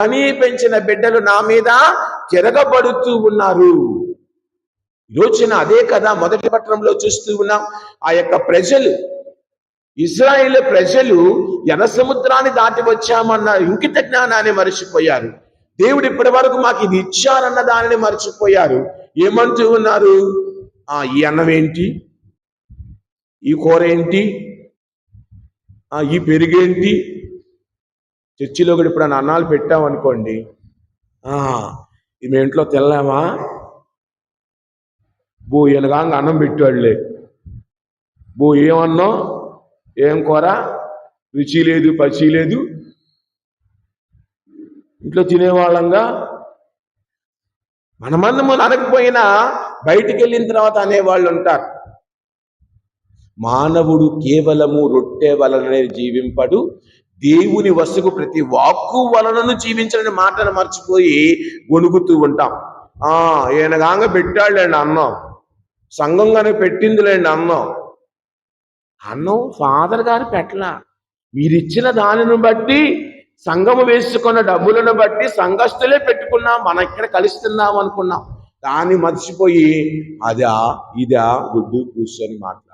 కని పెంచిన బిడ్డలు నా మీద తిరగబడుతూ ఉన్నారు. యోచన అదే కదా మొదటి పట్టణంలో చూస్తూ ఉన్నాం. ఆ యొక్క ప్రజలు, ఇశ్రాయేల్ ప్రజలు ఎర్ర సముద్రాన్ని దాటి వచ్చామన్న ఇంకిత జ్ఞానాన్ని మర్చిపోయారు. దేవుడు ఇప్పటి వరకు మాకు ఇది ఇచ్చారన్న దానిని మర్చిపోయారు. ఏమంటూ ఉన్నారు? ఈ అన్నం ఏంటి, ఈ కూర ఏంటి, ఈ పెరుగేంటి. చర్చిలో కూడా ఇప్పుడు అన్నాలు పెట్టామనుకోండి, మేము ఇంట్లో తినలేమా, ఎనగాంగ అన్నం పెట్టాడులే, ఏమన్నాం, ఏం కూర, రుచి లేదు పచి లేదు, ఇంట్లో తినేవాళ్ళంగా. మనమందము అనకపోయినా బయటికి వెళ్ళిన తర్వాత అనేవాళ్ళు ఉంటారు. మానవుడు కేవలము రొట్టె వలననే జీవింపడు, దేవుని వస్తుకు ప్రతి వాక్కు వలనను జీవించాలని మాటను మర్చిపోయి గొనుగుతూ ఉంటాం. ఈయనగాంగ పెట్టాడులేండి అన్నం, సంఘంగానే పెట్టిందిలేండి అన్నం ఫాదర్ గారు పెట్టలా. మీరిచ్చిన దానిని బట్టి, సంఘము వేసుకున్న డబ్బులను బట్టి సంఘస్థులే పెట్టుకున్నాం, మనం ఇక్కడ కలుస్తున్నాం అనుకున్నాం. దాన్ని మర్చిపోయి అదా ఇదా గుడ్డు కూర్చొని మాట్లాడు.